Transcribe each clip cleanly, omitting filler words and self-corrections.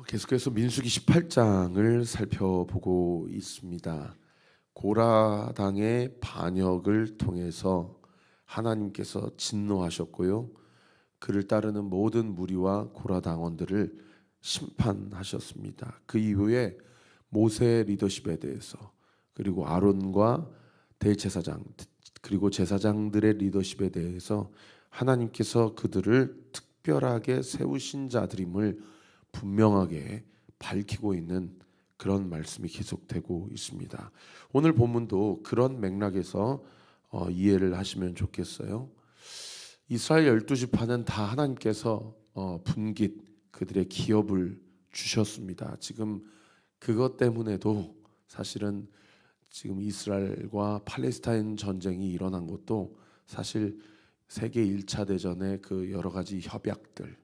계속해서 민수기 18장을 살펴보고 있습니다. 고라당의 반역을 통해서 하나님께서 진노하셨고요. 그를 따르는 모든 무리와 고라당원들을 심판하셨습니다. 그 이후에 모세 리더십에 대해서, 그리고 아론과 대제사장 그리고 제사장들의 리더십에 대해서 하나님께서 그들을 특별하게 세우신 자들임을 분명하게 밝히고 있는 그런 말씀이 계속되고 있습니다. 오늘 본문도 그런 맥락에서 이해를 하시면 좋겠어요. 이스라엘 12지파는 다 하나님께서 분깃 그들의 기업을 주셨습니다. 지금 그것 때문에도 사실은 지금 이스라엘과 팔레스타인 전쟁이 일어난 것도 사실 세계 1차 대전의 그 여러 가지 협약들,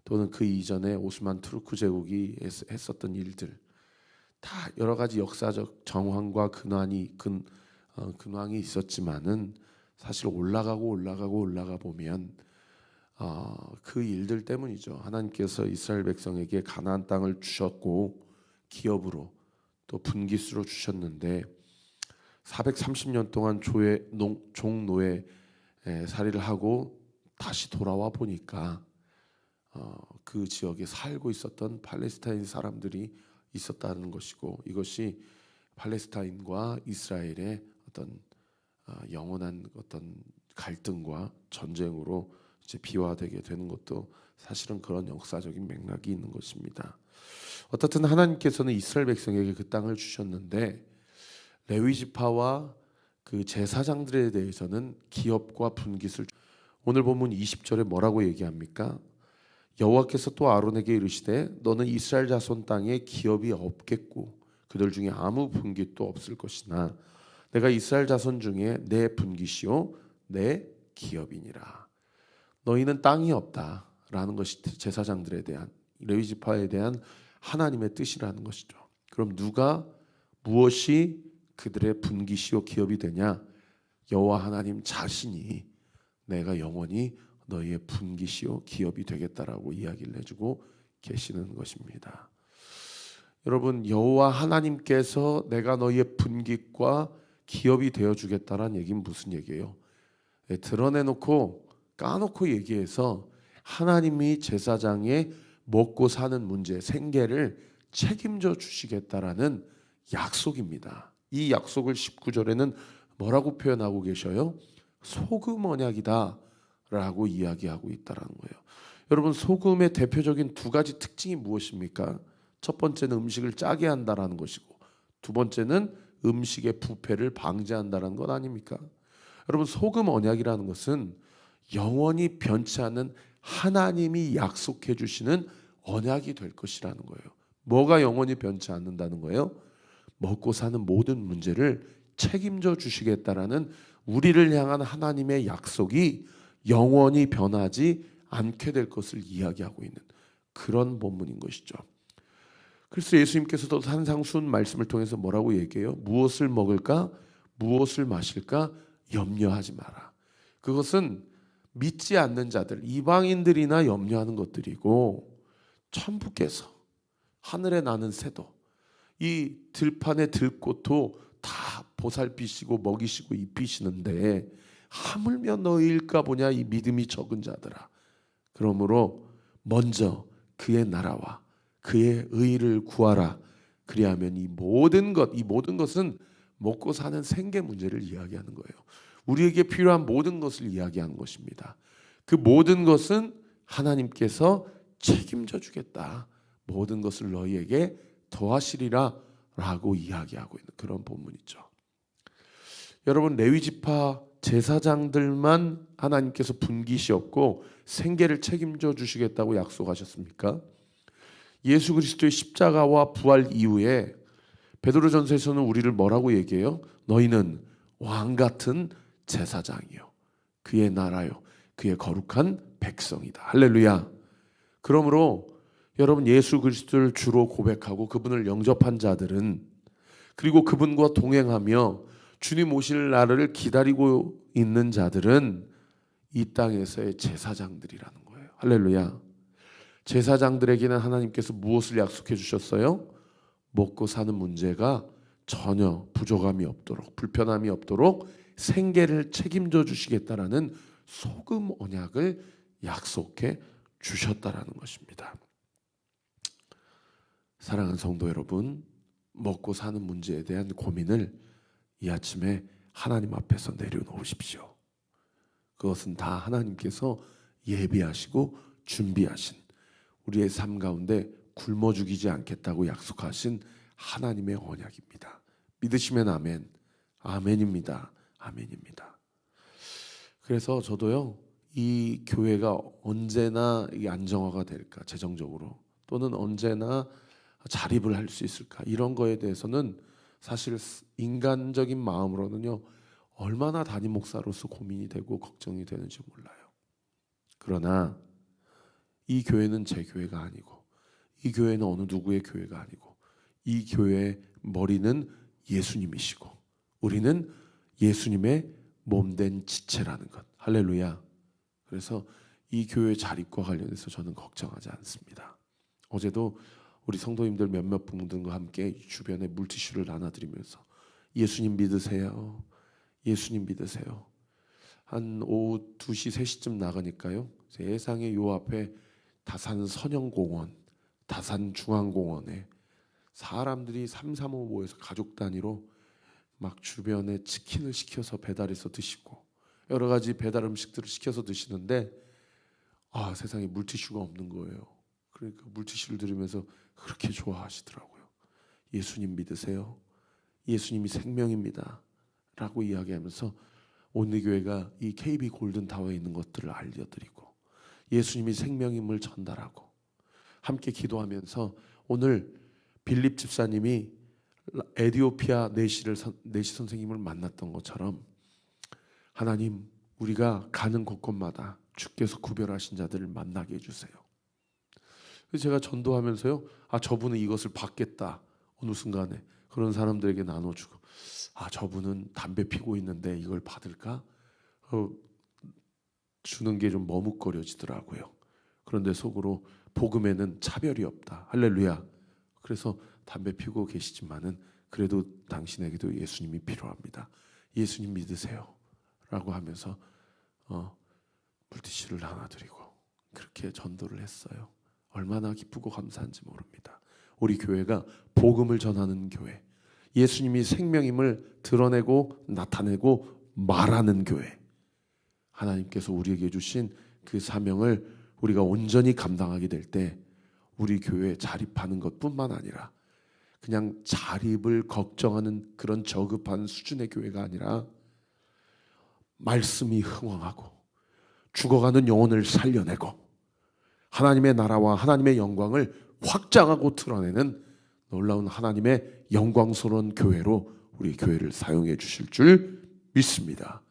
또는 그 이전에 오스만 투르크 제국이 했었던 일들, 다 여러 가지 역사적 정황과 근황이 있었지만은 사실 올라가 보면 그 일들 때문이죠. 하나님께서 이스라엘 백성에게 가나안 땅을 주셨고 기업으로 또 분깃으로 주셨는데 430년 동안 종노예 살이를 하고 다시 돌아와 보니까 그 지역에 살고 있었던 팔레스타인 사람들이 있었다는 것이고, 이것이 팔레스타인과 이스라엘의 어떤 영원한 어떤 갈등과 전쟁으로 이제 비화되게 되는 것도 사실은 그런 역사적인 맥락이 있는 것입니다. 어떻든 하나님께서는 이스라엘 백성에게 그 땅을 주셨는데 레위 지파와 그 제사장들에 대해서는 기업과 분깃을, 오늘 본문 20절에 뭐라고 얘기합니까? 여호와께서 또 아론에게 이르시되 너는 이스라엘 자손 땅에 기업이 없겠고 그들 중에 아무 분깃도 없을 것이나 내가 이스라엘 자손 중에 내 분깃이요 내 기업이니라. 너희는 땅이 없다라는 것이 제사장들에 대한, 레위 지파에 대한 하나님의 뜻이라는 것이죠. 그럼 무엇이 그들의 분깃이요 기업이 되냐? 여호와 하나님 자신이 내가 영원히 너희의 분깃이요 기업이 되겠다라고 이야기를 해주고 계시는 것입니다. 여러분, 여호와 하나님께서 내가 너희의 분깃과 기업이 되어주겠다라는 얘기는 무슨 얘기예요? 드러내놓고 까놓고 얘기해서 하나님이 제사장의 먹고 사는 문제, 생계를 책임져 주시겠다라는 약속입니다. 이 약속을 19절에는 뭐라고 표현하고 계셔요? 소금 언약이다 라고 이야기하고 있다는 거예요. 여러분, 소금의 대표적인 두 가지 특징이 무엇입니까? 첫 번째는 음식을 짜게 한다라는 것이고, 두 번째는 음식의 부패를 방지한다는 것 아닙니까? 여러분, 소금 언약이라는 것은 영원히 변치 않는 하나님이 약속해 주시는 언약이 될 것이라는 거예요. 뭐가 영원히 변치 않는다는 거예요? 먹고 사는 모든 문제를 책임져 주시겠다라는 우리를 향한 하나님의 약속이 영원히 변하지 않게 될 것을 이야기하고 있는 그런 본문인 것이죠. 그래서 예수님께서도 산상순 말씀을 통해서 뭐라고 얘기해요? 무엇을 먹을까? 무엇을 마실까? 염려하지 마라. 그것은 믿지 않는 자들, 이방인들이나 염려하는 것들이고, 천부께서 하늘에 나는 새도, 이 들판의 들꽃도 다 보살피시고 먹이시고 입히시는데 하물며 너희일까 보냐 이 믿음이 적은 자들아. 그러므로 먼저 그의 나라와 그의 의를 구하라. 그리하면 이 모든 것은 먹고 사는 생계 문제를 이야기하는 거예요. 우리에게 필요한 모든 것을 이야기하는 것입니다. 그 모든 것은 하나님께서 책임져 주겠다. 모든 것을 너희에게 더하시리라 라고 이야기하고 있는 그런 본문이죠. 여러분, 레위 지파 제사장들만 하나님께서 분깃이었고 생계를 책임져 주시겠다고 약속하셨습니까? 예수 그리스도의 십자가와 부활 이후에 베드로전서에서는 우리를 뭐라고 얘기해요? 너희는 왕 같은 제사장이요, 그의 나라요, 그의 거룩한 백성이다. 할렐루야. 그러므로 여러분, 예수 그리스도를 주로 고백하고 그분을 영접한 자들은, 그리고 그분과 동행하며 주님 오실 날을 기다리고 있는 자들은 이 땅에서의 제사장들이라는 거예요. 할렐루야. 제사장들에게는 하나님께서 무엇을 약속해 주셨어요? 먹고 사는 문제가 전혀 부족함이 없도록, 불편함이 없도록 생계를 책임져 주시겠다라는 소금 언약을 약속해 주셨다라는 것입니다. 사랑하는 성도 여러분, 먹고 사는 문제에 대한 고민을 이 아침에 하나님 앞에서 내려놓으십시오. 그것은 다 하나님께서 예비하시고 준비하신, 우리의 삶 가운데 굶어 죽이지 않겠다고 약속하신 하나님의 언약입니다. 믿으시면 아멘. 아멘입니다. 아멘입니다. 그래서 저도요, 이 교회가 언제나 안정화가 될까, 재정적으로, 또는 언제나 자립을 할 수 있을까, 이런 거에 대해서는 사실 인간적인 마음으로는요, 얼마나 담임 목사로서 고민이 되고 걱정이 되는지 몰라요. 그러나 이 교회는 제 교회가 아니고, 이 교회는 어느 누구의 교회가 아니고, 이 교회의 머리는 예수님이시고, 우리는 예수님의 몸된 지체라는 것. 할렐루야. 그래서 이 교회 자립과 관련해서 저는 걱정하지 않습니다. 어제도 우리 성도님들 몇몇 분들과 함께 주변에 물티슈를 나눠드리면서 예수님 믿으세요. 예수님 믿으세요. 한 오후 2시, 3시쯤 나가니까요, 세상에 요 앞에 다산 선영공원, 다산 중앙공원에 사람들이 335 모여서 가족 단위로 막 주변에 치킨을 시켜서 배달해서 드시고 여러 가지 배달 음식들을 시켜서 드시는데, 세상에 물티슈가 없는 거예요. 그러니까 물티슈를 들으면서 그렇게 좋아하시더라고요. 예수님 믿으세요. 예수님이 생명입니다 라고 이야기하면서 온리교회가 이 KB 골든타워에 있는 것들을 알려드리고 예수님이 생명임을 전달하고 함께 기도하면서, 오늘 빌립 집사님이 에디오피아 내시 선생님을 만났던 것처럼 하나님, 우리가 가는 곳곳마다 주께서 구별하신 자들을 만나게 해주세요. 그래서 제가 전도하면서요, 저분은 이것을 받겠다, 어느 순간에 그런 사람들에게 나눠주고, 저분은 담배 피고 있는데 이걸 받을까? 주는 게 좀 머뭇거려지더라고요. 그런데 속으로 복음에는 차별이 없다. 할렐루야. 그래서 담배 피우고 계시지만은 그래도 당신에게도 예수님이 필요합니다. 예수님 믿으세요 라고 하면서 물티슈를 나눠드리고 그렇게 전도를 했어요. 얼마나 기쁘고 감사한지 모릅니다. 우리 교회가 복음을 전하는 교회, 예수님이 생명임을 드러내고 나타내고 말하는 교회, 하나님께서 우리에게 주신 그 사명을 우리가 온전히 감당하게 될 때 우리 교회에 자립하는 것뿐만 아니라 그냥 자립을 걱정하는 그런 저급한 수준의 교회가 아니라 말씀이 흥왕하고 죽어가는 영혼을 살려내고 하나님의 나라와 하나님의 영광을 확장하고 드러내는 놀라운 하나님의 영광스러운 교회로 우리 교회를 사용해 주실 줄 믿습니다.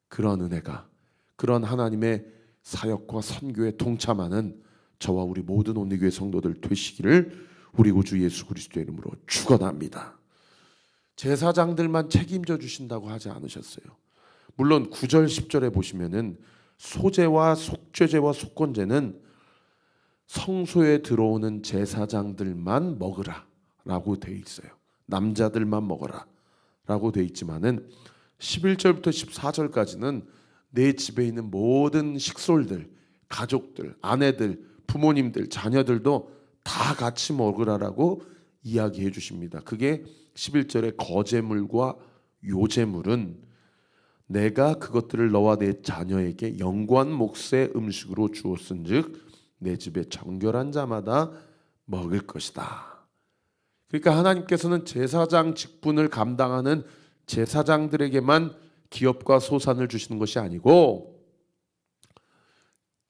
그런 은혜가, 그런 하나님의 사역과 선교에 동참하는 저와 우리 모든 온리교회 성도들 되시기를 우리 구주 예수 그리스도의 이름으로 축원합니다. 제사장들만 책임져 주신다고 하지 않으셨어요. 물론 9절 10절에 보시면은 소제와 속죄제와 속건제는 성소에 들어오는 제사장들만 먹으라 라고 되어 있어요. 남자들만 먹어라 라고 되어 있지만은 11절부터 14절까지는 내 집에 있는 모든 식솔들, 가족들, 아내들, 부모님들, 자녀들도 다 같이 먹으라라고 이야기해 주십니다. 그게 11절의 거제물과 요제물은 내가 그것들을 너와 내 자녀에게 영구한 몫의 음식으로 주었은즉 내 집에 정결한 자마다 먹을 것이다. 그러니까 하나님께서는 제사장 직분을 감당하는 제사장들에게만 기업과 소산을 주시는 것이 아니고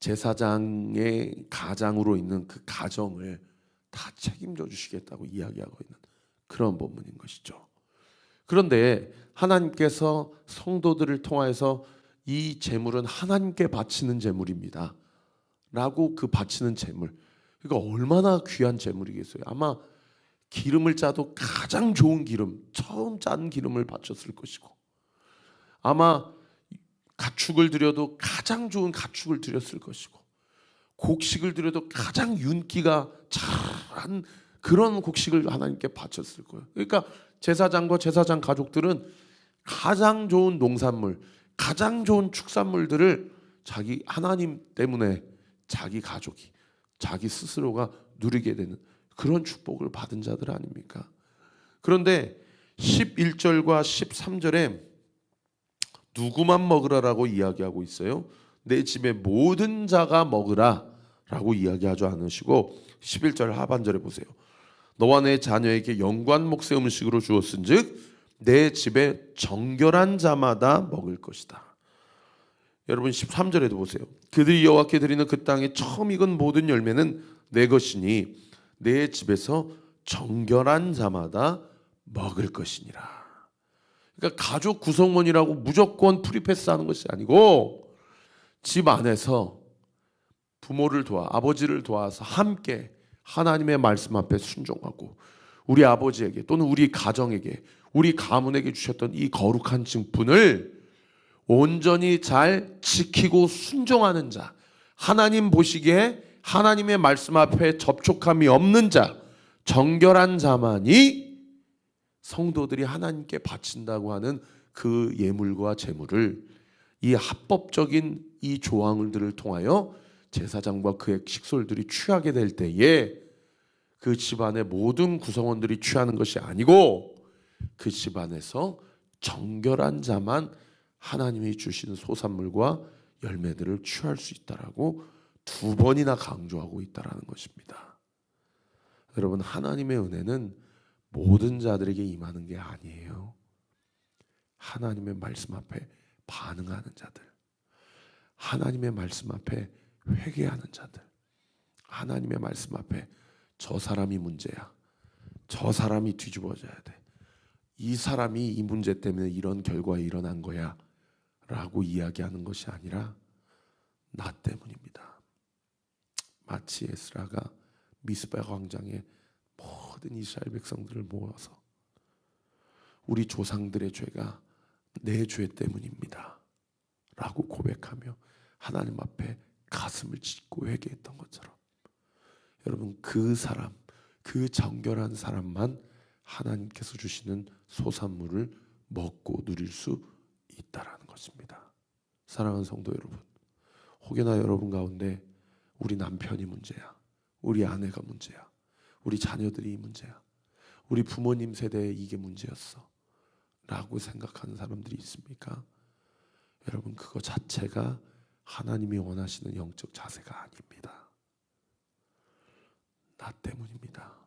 제사장의 가장으로 있는 그 가정을 다 책임져 주시겠다고 이야기하고 있는 그런 본문인 것이죠. 그런데 하나님께서 성도들을 통하여서 이 제물은 하나님께 바치는 제물입니다 라고, 그 바치는 제물, 그러니까 얼마나 귀한 제물이겠어요. 아마 기름을 짜도 가장 좋은 기름, 처음 짠 기름을 바쳤을 것이고, 아마 가축을 드려도 가장 좋은 가축을 드렸을 것이고, 곡식을 드려도 가장 윤기가 잘한 그런 곡식을 하나님께 바쳤을 거예요. 그러니까 제사장과 제사장 가족들은 가장 좋은 농산물, 가장 좋은 축산물들을 자기 하나님 때문에 자기 가족이, 자기 스스로가 누리게 되는 그런 축복을 받은 자들 아닙니까? 그런데 11절과 13절에 누구만 먹으라라고 이야기하고 있어요? 내 집의 모든 자가 먹으라라고 이야기하지 않으시고 11절 하반절에 보세요. 너와 내 자녀에게 영구한 몫의 음식으로 주었은즉 내 집에 정결한 자마다 먹을 것이다. 여러분 13절에도 보세요. 그들이 여호와께 드리는 그 땅에 처음 익은 모든 열매는 내 것이니 내 집에서 정결한 자마다 먹을 것이니라. 그러니까 가족 구성원이라고 무조건 프리패스하는 것이 아니고 집 안에서 부모를 도와 아버지를 도와서 함께 하나님의 말씀 앞에 순종하고 우리 아버지에게 또는 우리 가정에게 우리 가문에게 주셨던 이 거룩한 증분을 온전히 잘 지키고 순종하는 자, 하나님 보시기에 하나님의 말씀 앞에 접촉함이 없는 자, 정결한 자만이 성도들이 하나님께 바친다고 하는 그 예물과 제물을 이 합법적인 이 조항들을 통하여 제사장과 그의 식솔들이 취하게 될 때에 그 집안의 모든 구성원들이 취하는 것이 아니고 그 집안에서 정결한 자만 하나님이 주신 소산물과 열매들을 취할 수 있다라고 두 번이나 강조하고 있다라는 것입니다. 여러분, 하나님의 은혜는 모든 자들에게 임하는 게 아니에요. 하나님의 말씀 앞에 반응하는 자들, 하나님의 말씀 앞에 회개하는 자들, 하나님의 말씀 앞에 저 사람이 문제야, 저 사람이 뒤집어져야 돼, 이 사람이 이 문제 때문에 이런 결과가 일어난 거야 라고 이야기하는 것이 아니라 나 때문입니다. 마치 에스라가 미스바 광장에 모든 이스라엘 백성들을 모아서 우리 조상들의 죄가 내 죄 때문입니다 라고 고백하며 하나님 앞에 가슴을 찢고 회개했던 것처럼 여러분, 그 사람, 그 정결한 사람만 하나님께서 주시는 소산물을 먹고 누릴 수 있다라는 것입니다. 사랑하는 성도 여러분, 혹여나 여러분 가운데 우리 남편이 문제야, 우리 아내가 문제야, 우리 자녀들이 문제야, 우리 부모님 세대에 이게 문제였어 라고 생각하는 사람들이 있습니까? 여러분, 그거 자체가 하나님이 원하시는 영적 자세가 아닙니다. 나 때문입니다.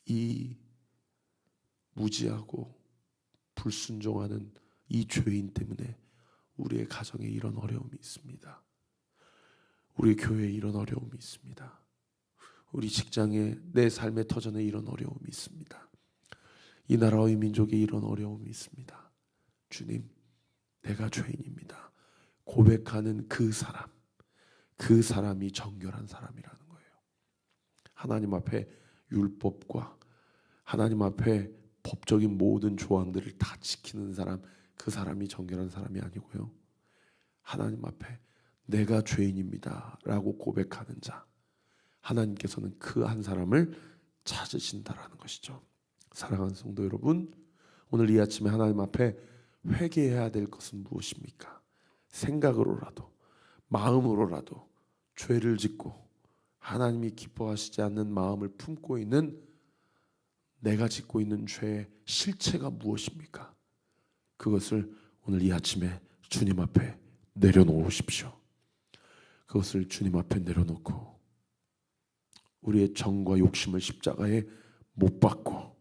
이 무지하고 불순종하는 이 죄인 때문에 우리의 가정에 이런 어려움이 있습니다. 우리 교회에 이런 어려움이 있습니다. 우리 직장에, 내 삶의 터전에 이런 어려움이 있습니다. 이 나라의 민족에 이런 어려움이 있습니다. 주님, 내가 죄인입니다. 고백하는 그 사람, 그 사람이 정결한 사람이라는 거예요. 하나님 앞에 율법과 하나님 앞에 법적인 모든 조항들을 다 지키는 사람, 그 사람이 정결한 사람이 아니고요, 하나님 앞에 내가 죄인입니다 라고 고백하는 자, 하나님께서는 그 한 사람을 찾으신다라는 것이죠. 사랑하는 성도 여러분, 오늘 이 아침에 하나님 앞에 회개해야 될 것은 무엇입니까? 생각으로라도 마음으로라도 죄를 짓고 하나님이 기뻐하시지 않는 마음을 품고 있는 내가 짓고 있는 죄의 실체가 무엇입니까? 그것을 오늘 이 아침에 주님 앞에 내려놓으십시오. 그것을 주님 앞에 내려놓고 우리의 정과 욕심을 십자가에 못 박고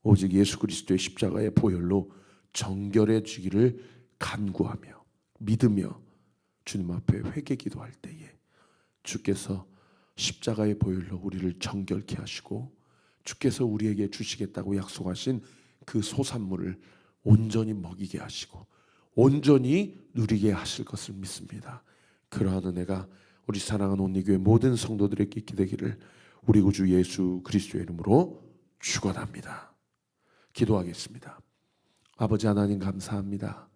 오직 예수 그리스도의 십자가의 보혈로 정결해지기를 간구하며 믿으며 주님 앞에 회개 기도할 때에 주께서 십자가의 보혈로 우리를 정결케 하시고 주께서 우리에게 주시겠다고 약속하신 그 소산물을 온전히 먹이게 하시고 온전히 누리게 하실 것을 믿습니다. 그러한 은혜가 우리 사랑하는 온리교회 모든 성도들에게 있게 되기를 우리 구주 예수 그리스도의 이름으로 축원합니다. 기도하겠습니다. 아버지 하나님, 감사합니다.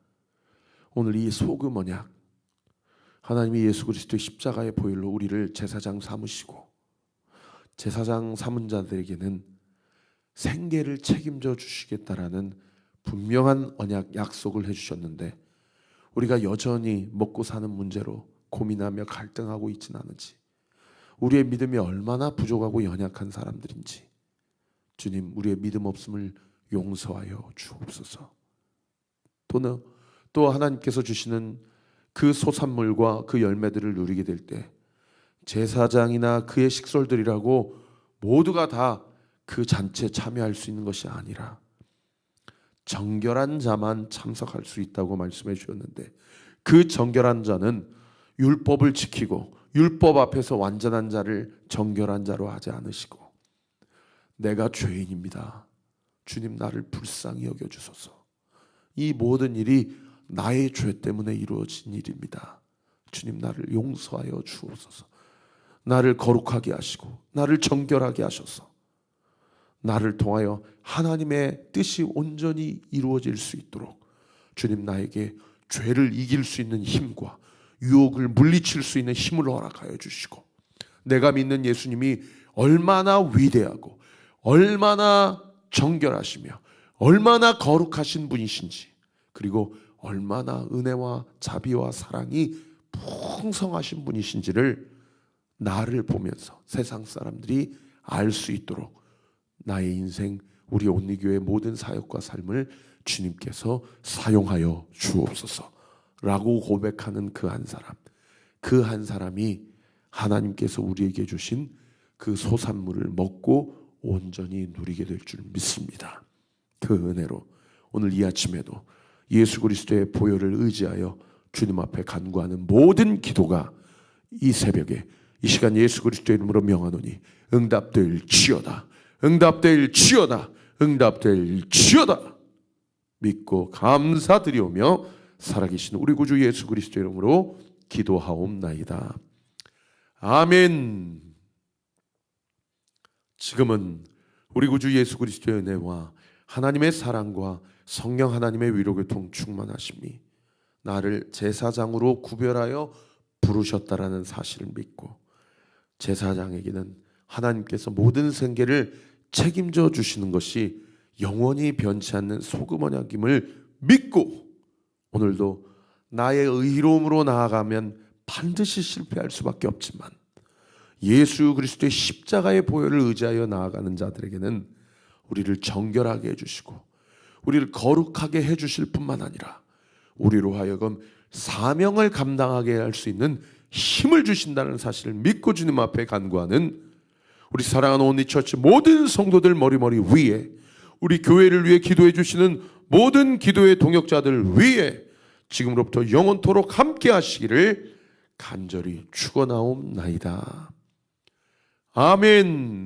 오늘 이 소금 언약, 하나님이 예수 그리스도의 십자가의 보혈로 우리를 제사장 삼으시고 제사장 삼은 자들에게는 생계를 책임져 주시겠다라는 분명한 언약 약속을 해주셨는데 우리가 여전히 먹고 사는 문제로 고민하며 갈등하고 있지는 않은지, 우리의 믿음이 얼마나 부족하고 연약한 사람들인지 주님, 우리의 믿음 없음을 용서하여 주옵소서. 또 하나님께서 주시는 그 소산물과 그 열매들을 누리게 될 때 제사장이나 그의 식솔들이라고 모두가 다 그 잔치에 참여할 수 있는 것이 아니라 정결한 자만 참석할 수 있다고 말씀해 주셨는데, 그 정결한 자는 율법을 지키고 율법 앞에서 완전한 자를 정결한 자로 하지 않으시고, 내가 죄인입니다, 주님 나를 불쌍히 여겨주소서, 이 모든 일이 나의 죄 때문에 이루어진 일입니다, 주님 나를 용서하여 주옵소서, 나를 거룩하게 하시고 나를 정결하게 하셔서 나를 통하여 하나님의 뜻이 온전히 이루어질 수 있도록 주님 나에게 죄를 이길 수 있는 힘과 유혹을 물리칠 수 있는 힘을 허락하여 주시고, 내가 믿는 예수님이 얼마나 위대하고 얼마나 정결하시며 얼마나 거룩하신 분이신지, 그리고 얼마나 은혜와 자비와 사랑이 풍성하신 분이신지를 나를 보면서 세상 사람들이 알 수 있도록 나의 인생, 우리 온리교회의 모든 사역과 삶을 주님께서 사용하여 주옵소서 라고 고백하는 그 한 사람이 하나님께서 우리에게 주신 그 소산물을 먹고 온전히 누리게 될 줄 믿습니다. 그 은혜로 오늘 이 아침에도 예수 그리스도의 보혈을 의지하여 주님 앞에 간구하는 모든 기도가 이 새벽에 이 시간 예수 그리스도의 이름으로 명하노니 응답될지어다, 응답될지어다, 응답될지어다 믿고 감사드리오며 살아계신 우리 구주 예수 그리스도의 이름으로 기도하옵나이다. 아멘. 지금은 우리 구주 예수 그리스도의 은혜와 하나님의 사랑과 성령 하나님의 위로교통 충만하심이 나를 제사장으로 구별하여 부르셨다라는 사실을 믿고, 제사장에게는 하나님께서 모든 생계를 책임져 주시는 것이 영원히 변치 않는 소금 언약임을 믿고, 오늘도 나의 의로움으로 나아가면 반드시 실패할 수밖에 없지만 예수 그리스도의 십자가의 보혈을 의지하여 나아가는 자들에게는 우리를 정결하게 해주시고 우리를 거룩하게 해주실 뿐만 아니라 우리로 하여금 사명을 감당하게 할 수 있는 힘을 주신다는 사실을 믿고 주님 앞에 간구하는 우리 사랑하는 온리처치 모든 성도들 머리머리 위에, 우리 교회를 위해 기도해 주시는 모든 기도의 동역자들 위에 지금으로부터 영원토록 함께 하시기를 간절히 축원하옵나이다. 아멘.